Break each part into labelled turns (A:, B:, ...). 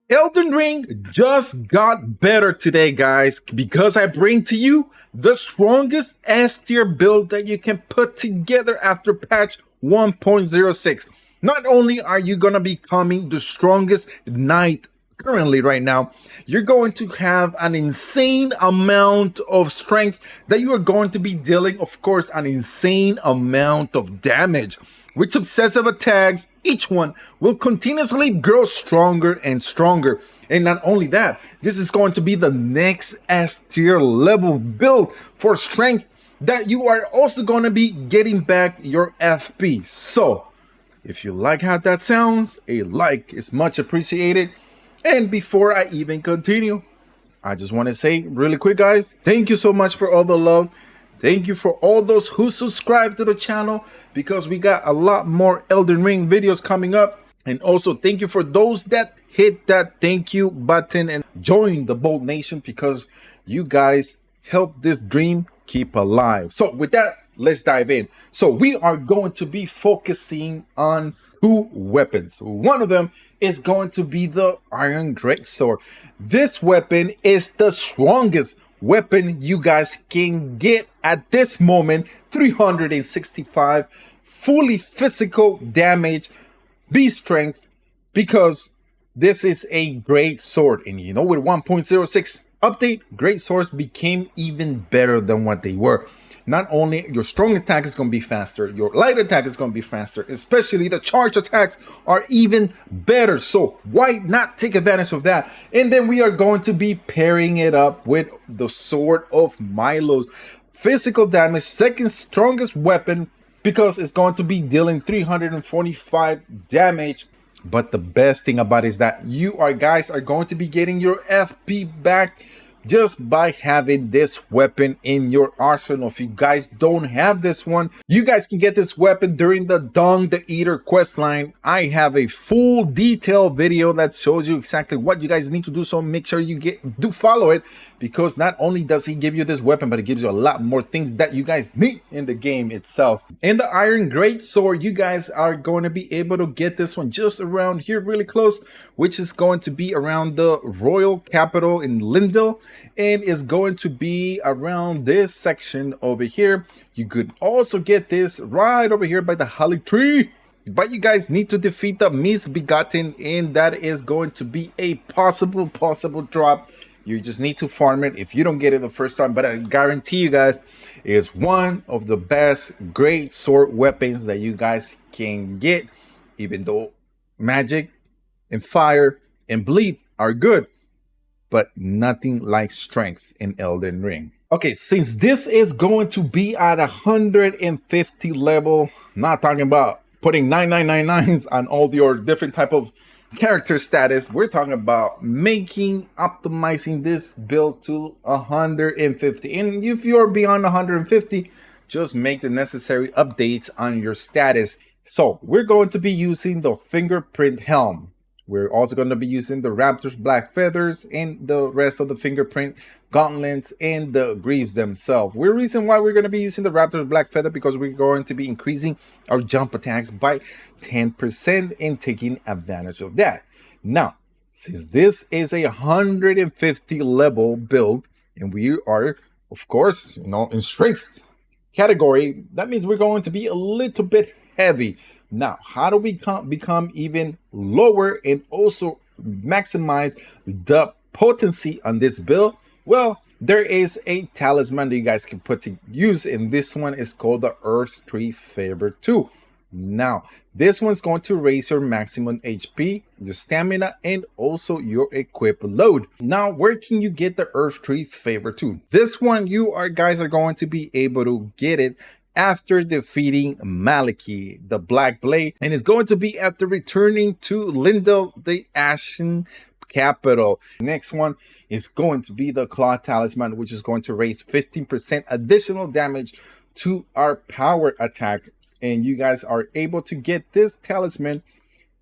A: Elden Ring just got better today, guys, because I bring to you the strongest S tier build that you can put together after patch 1.06. Not only are you going to be becoming the strongest knight currently right now, you're going to have an insane amount of strength that you are going to be dealing, of course, an insane amount of damage. With successive attacks, each one will continuously grow stronger and stronger. And not only that, this is going to be the next S tier level build for strength that you are also going to be getting back your FP. So, if you like how that sounds, a like is much appreciated. And before I even continue, I just want to say really quick, guys, thank you so much for all the love. Thank you for all those who subscribe to the channel, because we got a lot more Elden Ring videos coming up. And also thank you for those that hit that thank you button and join the Bolt Nation, because you guys help this dream keep alive. So with that, let's dive in. So we are going to be focusing on two weapons. One of them is going to be the Iron Greatsword. This weapon is the strongest weapon you guys can get at this moment. 365 fully physical damage, beast strength, because this is a great sword. And you know, with 1.06 update, great swords became even better than what they were. Not only your strong attack is going to be faster, your light attack is going to be faster, especially the charge attacks are even better. So why not take advantage of that? And then we are going to be pairing it up with the Sword of Milos. Physical damage, second strongest weapon, because it's going to be dealing 345 damage. But the best thing about it is that you guys are going to be getting your FP back just by having this weapon in your arsenal. If you guys don't have this one, you guys can get this weapon during the Dung the Eater questline. I have a full detailed video that shows you exactly what you guys need to do, so make sure you do follow it, because not only does he give you this weapon, but it gives you a lot more things that you guys need in the game itself. In the Iron Greatsword, you guys are going to be able to get this one just around here, really close, which is going to be around the royal capital in Lindell, and is going to be around this section over here. You could also get this right over here by the holly tree, but you guys need to defeat the misbegotten, and that is going to be a possible drop. You just need to farm it if you don't get it the first time, but I guarantee you guys, it's one of the best great sword weapons that you guys can get. Even though magic and fire and bleed are good, but nothing like strength in Elden Ring. Okay, since this is going to be at 150 level, not talking about putting 9999s on all your different type of character status, we're talking about optimizing this build to 150. And if you're beyond 150, just make the necessary updates on your status. So we're going to be using the fingerprint helm. We're also going to be using the Raptor's black feathers and the rest of the fingerprint gauntlets and the greaves themselves. The reason why we're going to be using the Raptor's black feather, because we're going to be increasing our jump attacks by 10% and taking advantage of that. Now, since this is a 150 level build, and we are, of course, in strength category, that means we're going to be a little bit heavy. Now, how do we become even lower and also maximize the potency on this build? Well, there is a talisman that you guys can put to use, and this one is called the Earth Tree Favor 2. Now, this one's going to raise your maximum HP, your stamina, and also your equip load. Now, where can you get the Earth Tree Favor 2? This one, guys are going to be able to get it after defeating Maliki, the Black Blade, and it's going to be after returning to Lindell, the Ashen capital. Next one is going to be the Claw Talisman, which is going to raise 15% additional damage to our power attack. And you guys are able to get this talisman.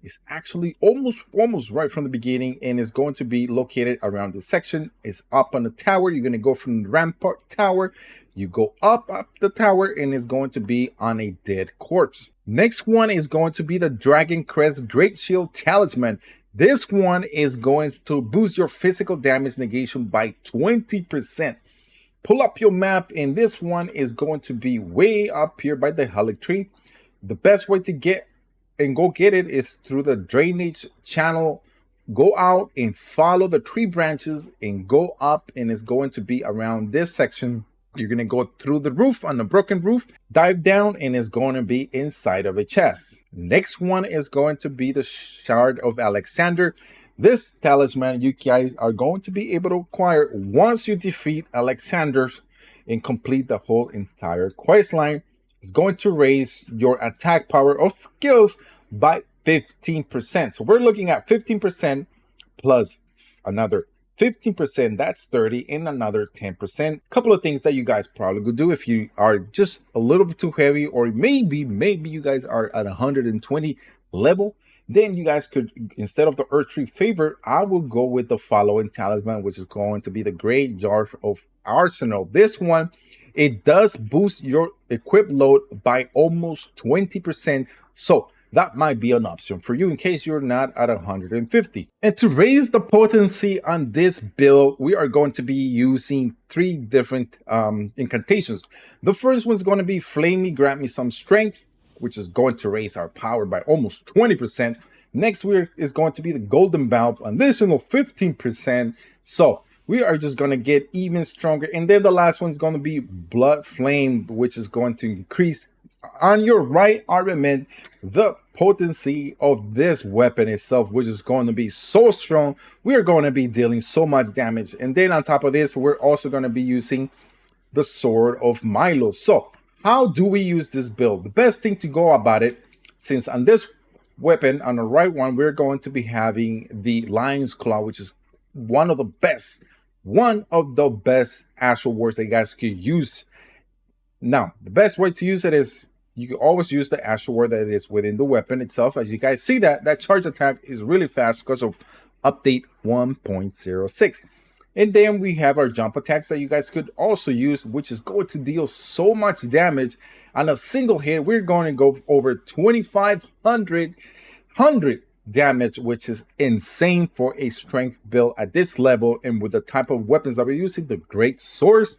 A: It's actually almost right from the beginning, and it's going to be located around this section. It's up on the tower. You're going to go from the rampart tower. You go up the tower, and it's going to be on a dead corpse. Next one is going to be the Dragon Crest Great Shield Talisman. This one is going to boost your physical damage negation by 20%. Pull up your map, and this one is going to be way up here by the Helic tree. The best way to get and go get it is through the drainage channel. Go out and follow the tree branches and go up, and it's going to be around this section. You're going to go through the roof on the broken roof, dive down, and it's going to be inside of a chest. Next one is going to be the Shard of Alexander. This talisman you guys are going to be able to acquire once you defeat Alexander's and complete the whole entire quest line. It's going to raise your attack power of skills by 15%. So we're looking at 15% plus another 15%, that's 30, and another 10%. Couple of things that you guys probably could do if you are just a little bit too heavy, or maybe you guys are at 120 level. Then you guys could, instead of the Earth Tree Favorite, I will go with the following talisman, which is going to be the Great Jar of Arsenal. This one, it does boost your equip load by almost 20%. So that might be an option for you in case you're not at 150. And to raise the potency on this build, we are going to be using 3 different incantations. The first one's going to be Flame Me, Grant Me Some Strength, which is going to raise our power by almost 20%. Next is going to be the Golden Bow, additional 15%. So we are just going to get even stronger. And then the last one's going to be Blood Flame, which is going to increase on your right armament the potency of this weapon itself, which is going to be so strong. We are going to be dealing so much damage. And then on top of this, we're also going to be using the Sword of Milo. So how do we use this build? The best thing to go about it, since on this weapon, on the right one, we're going to be having the Lion's Claw, which is one of the best astral wards that you guys could use. Now, the best way to use it is you can always use the astral ward that is within the weapon itself. As you guys see, that charge attack is really fast because of update 1.06. And then we have our jump attacks that you guys could also use, which is going to deal so much damage on a single hit. We're going to go over 2,500 damage, which is insane for a strength build at this level. And with the type of weapons that we're using, the great swords.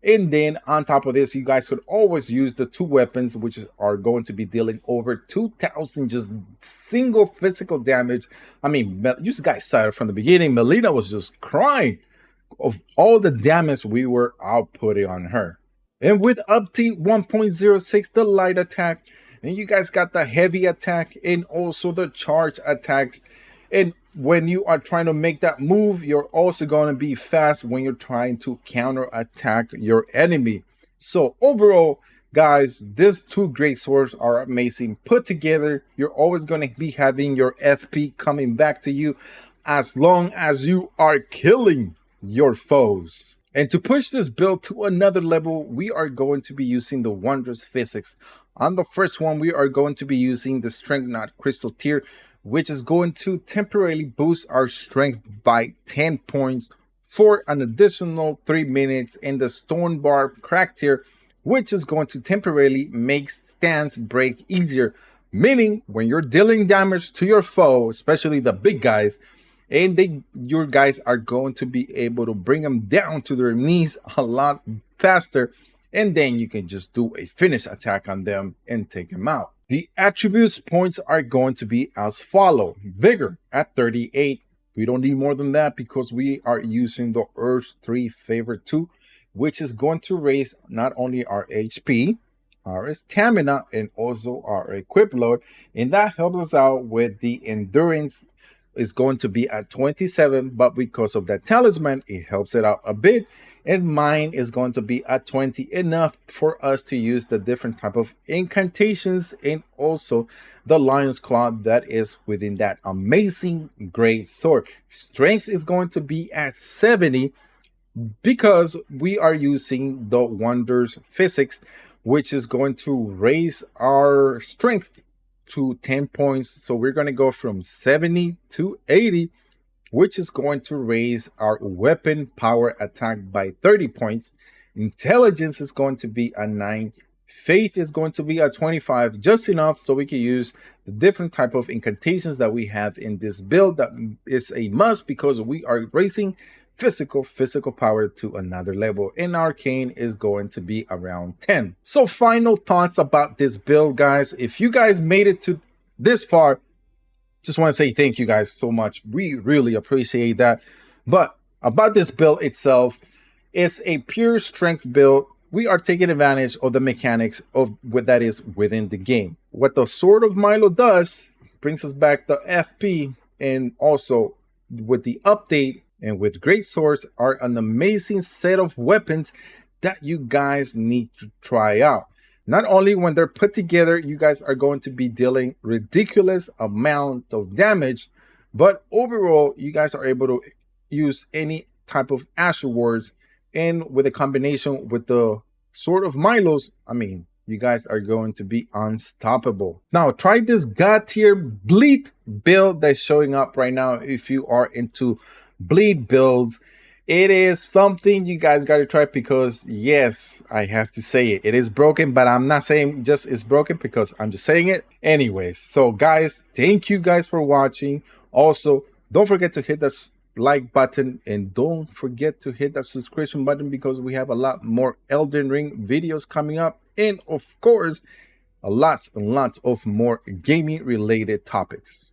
A: And then on top of this, you guys could always use the 2 weapons, which are going to be dealing over 2,000 just single physical damage. I mean, you guys saw it from the beginning. Melina was just crying of all the damage we were outputting on her. And with update 1.06, the light attack, and you guys got the heavy attack and also the charge attacks. And when you are trying to make that move, you're also going to be fast when you're trying to counter attack your enemy. So overall, guys, these 2 great swords are amazing put together. You're always going to be having your FP coming back to you as long as you are killing your foes. And to push this build to another level, we are going to be using the Wondrous Physics. On the first one, we are going to be using the Strength Knot Crystal Tier, which is going to temporarily boost our strength by 10 points for an additional 3 minutes, in the Stone Barb Crack Tier, which is going to temporarily make stance break easier, meaning when you're dealing damage to your foe, especially the big guys, and your guys are going to be able to bring them down to their knees a lot faster, and then you can just do a finish attack on them and take them out. The attributes points are going to be as follow. Vigor at 38. We don't need more than that because we are using the Earth Tree Favorite 2, which is going to raise not only our HP, our stamina, and also our equip load. And that helps us out with the endurance. Is going to be at 27, but because of that talisman, it helps it out a bit. And mine is going to be at 20, enough for us to use the different type of incantations and also the Lion's Claw that is within that amazing great sword. Strength is going to be at 70 because we are using the Wondrous Physics, which is going to raise our strength to 10 points. So we're going to go from 70 to 80, which is going to raise our weapon power attack by 30 points. Intelligence is going to be a 9, Faith is going to be at 25, just enough so we can use the different type of incantations that we have in this build. That is a must because we are raising physical power to another level, and arcane is going to be around 10. So final thoughts about this build, guys. If you guys made it to this far, just want to say thank you guys so much. We really appreciate that. But about this build itself, it's a pure strength build. We are taking advantage of the mechanics of what that is within the game. What the Sword of Milo does brings us back the FP, and also with the update and with Greatswords are an amazing set of weapons that you guys need to try out. Not only when they're put together, you guys are going to be dealing ridiculous amount of damage, but overall, you guys are able to use any type of Asher Wards, and with a combination with the Sword of Milo's, I mean, you guys are going to be unstoppable. Now, try this God tier bleed build that's showing up right now. If you are into bleed builds, it is something you guys got to try, because yes, I have to say it. It is broken, but I'm not saying just it's broken because I'm just saying it. Anyways, so guys, thank you guys for watching. Also, don't forget to hit that like button, and don't forget to hit that subscription button because we have a lot more Elden Ring videos coming up, and of course, lots and lots of more gaming related topics.